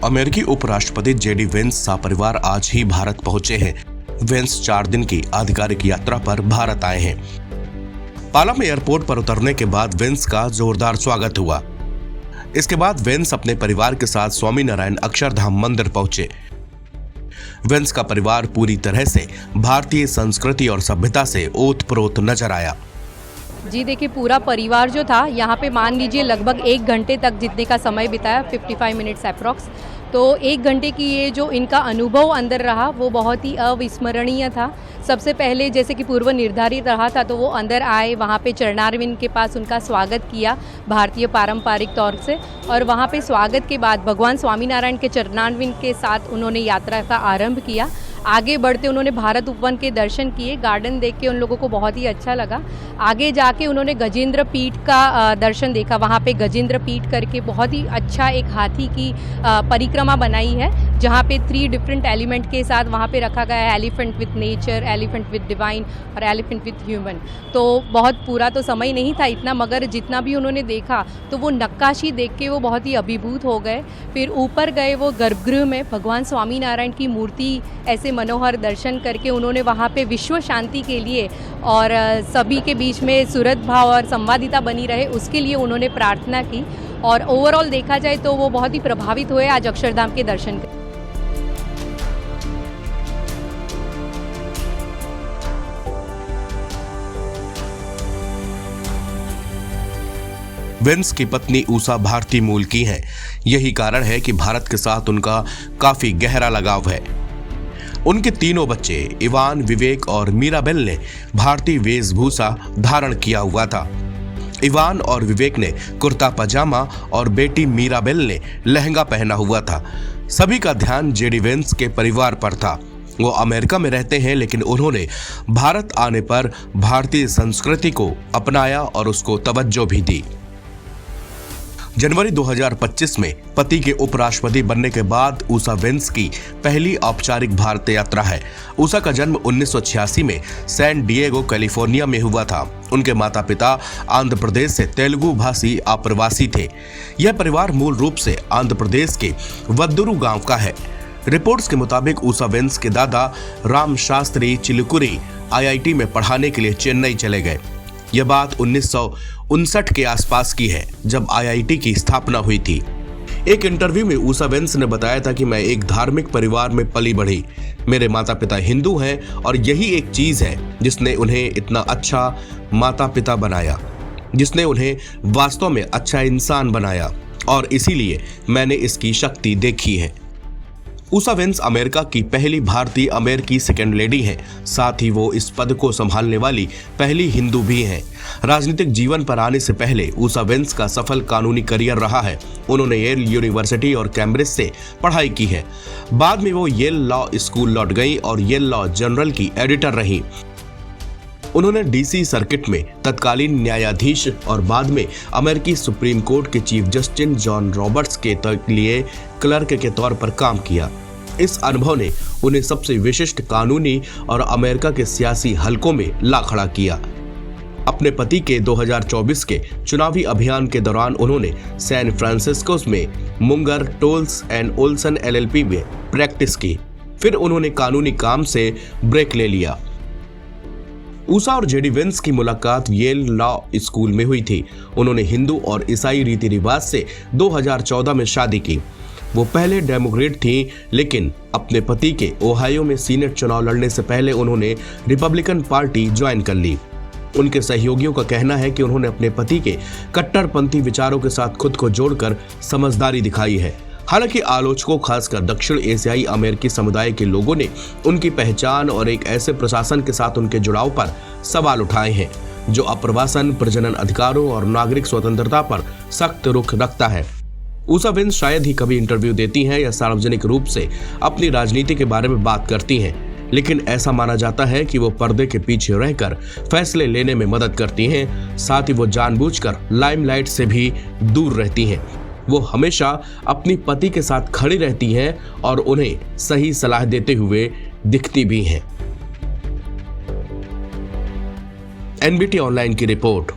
अमेरिकी उपराष्ट्रपति JD Vance सपरिवार आज ही भारत पहुंचे हैं। वेंस 4 दिन की आधिकारिक यात्रा पर भारत आए हैं। पालम एयरपोर्ट पर उतरने के बाद वेंस का जोरदार स्वागत हुआ। इसके बाद वेंस अपने परिवार के साथ स्वामीनारायण अक्षरधाम मंदिर पहुंचे। वेंस का परिवार पूरी तरह से भारतीय संस्कृति और सभ्यता से ओतप्रोत नजर आया। जी देखिए, पूरा परिवार जो था यहाँ पे मान लीजिए लगभग 1 घंटे तक जितने का समय बिताया, 55 मिनट्स अप्रॉक्स। तो 1 घंटे की ये जो इनका अनुभव अंदर रहा वो बहुत ही अविस्मरणीय था। सबसे पहले जैसे कि पूर्व निर्धारित रहा था तो वो अंदर आए, वहाँ पे चरणारविंद के पास उनका स्वागत किया भारतीय पारंपरिक तौर से, और वहाँ पे स्वागत के बाद भगवान स्वामीनारायण के चरणारविंद के साथ उन्होंने यात्रा का आरंभ किया। आगे बढ़ते उन्होंने भारत उपवन के दर्शन किए। गार्डन देख के उन लोगों को बहुत ही अच्छा लगा। आगे जाके उन्होंने गजेंद्र पीठ का दर्शन देखा। वहाँ पे गजेंद्र पीठ करके बहुत ही अच्छा एक हाथी की परिक्रमा बनाई है, जहाँ पे 3 डिफरेंट एलिमेंट के साथ वहाँ पे रखा गया है, elephant with nature, elephant with divine और एलिफेंट विथ ह्यूमन। तो बहुत पूरा तो समय नहीं था इतना, मगर जितना भी उन्होंने देखा तो वो नक्काशी देख के वो बहुत ही अभिभूत हो गए। फिर ऊपर गए वो गर्भगृह में, भगवान स्वामीनारायण की मूर्ति ऐसे मनोहर दर्शन करके उन्होंने वहाँ पे विश्व शांति के लिए और सभी के बीच में सुहृद भाव और संवादिता बनी रहे उसके लिए उन्होंने प्रार्थना की। और ओवरऑल देखा जाए तो वो बहुत ही प्रभावित हुए आज अक्षरधाम के दर्शन कर। वेंस की पत्नी ऊषा भारतीय मूल की हैं। यही कारण है कि भारत के साथ उनका काफी गहरा लगाव है। उनके तीनों बच्चे इवान, विवेक और मीराबेल ने भारतीय वेशभूषा धारण किया हुआ था। इवान और विवेक ने कुर्ता पजामा और बेटी मीराबेल ने लहंगा पहना हुआ था। सभी का ध्यान जेडी वेंस के परिवार पर था। वो अमेरिका में रहते हैं, लेकिन उन्होंने भारत आने पर भारतीय संस्कृति को अपनाया और उसको तवज्जो भी दी। जनवरी 2025 में पति के उपराष्ट्रपति बनने के बाद ऊषा वेंस की पहली औपचारिक भारत यात्रा है। ऊषा का जन्म 1986 में सैन डिएगो, कैलिफोर्निया में हुआ था। उनके माता पिता आंध्र प्रदेश से तेलुगु भाषी आप्रवासी थे। यह परिवार मूल रूप से आंध्र प्रदेश के वद्दुरु गांव का है। रिपोर्ट्स के मुताबिक ऊषा वेंस के दादा राम शास्त्री चिलुकुरी IIT में पढ़ाने के लिए चेन्नई चले गए। यह बात 1959 के आसपास की है, जब IIT की स्थापना हुई थी। एक इंटरव्यू में ऊषा वेंस ने बताया था कि मैं एक धार्मिक परिवार में पली बढ़ी। मेरे माता पिता हिंदू हैं और यही एक चीज है जिसने उन्हें इतना अच्छा माता पिता बनाया, जिसने उन्हें वास्तव में अच्छा इंसान बनाया, और इसीलिए मैंने इसकी शक्ति देखी है। ऊषा वेंस अमेरिका की पहली भारतीय अमेरिकी सेकेंड लेडी हैं। साथ ही वो इस पद को संभालने वाली पहली हिंदू भी हैं। राजनीतिक जीवन पर आने से पहले ऊषा वेंस का सफल कानूनी करियर रहा है। उन्होंने येल यूनिवर्सिटी और कैम्ब्रिज से पढ़ाई की है। बाद में वो येल लॉ स्कूल लौट गई और येल लॉ जर्नल की एडिटर रही। उन्होंने DC सर्किट में तत्कालीन न्यायाधीश और बाद में अमेरिकी सुप्रीम कोर्ट के चीफ जस्टिस जॉन रॉबर्ट्स के लिए क्लर्क के तौर पर काम किया। इस अनुभव ने उन्हें सबसे विशिष्ट कानूनी और अमेरिका के सियासी हलकों में ला खड़ा किया। अपने पति के 2024 के चुनावी अभियान के दौरान उन्होंने सैन फ्रांसिस्को में Munger, Tolles and Olson LLP में प्रैक्टिस की। फिर उन्होंने कानूनी काम से ब्रेक ले लिया। ऊषा और जेडी वेंस की मुलाकात येल लॉ स्कूल में हुई थी। उन्होंने हिंदू और ईसाई रीति रिवाज से 2014 में शादी की। वो पहले डेमोक्रेट थी, लेकिन अपने पति के ओहायो में सीनेट चुनाव लड़ने से पहले उन्होंने रिपब्लिकन पार्टी ज्वाइन कर ली। उनके सहयोगियों का कहना है कि उन्होंने अपने पति के कट्टरपंथी विचारों के साथ खुद को जोड़कर समझदारी दिखाई है। हालांकि आलोचकों, खासकर दक्षिण एशियाई अमेरिकी समुदाय के लोगों ने उनकी पहचान और एक ऐसे प्रशासन के साथ उनके जुड़ाव पर सवाल उठाए हैं जो अप्रवासन, प्रजनन अधिकारों और नागरिक स्वतंत्रता पर सख्त रुख रखता है। ऊषा वेंस शायद ही कभी इंटरव्यू देती हैं या सार्वजनिक रूप से अपनी राजनीति के बारे में बात करती हैं, लेकिन ऐसा माना जाता है कि वो पर्दे के पीछे रहकर फैसले लेने में मदद करती हैं। साथ ही वो जानबूझकर लाइमलाइट से भी दूर रहती हैं। वो हमेशा अपनी पति के साथ खड़ी रहती हैं और उन्हें सही सलाह देते हुए दिखती भी हैं। NBT ऑनलाइन की रिपोर्ट।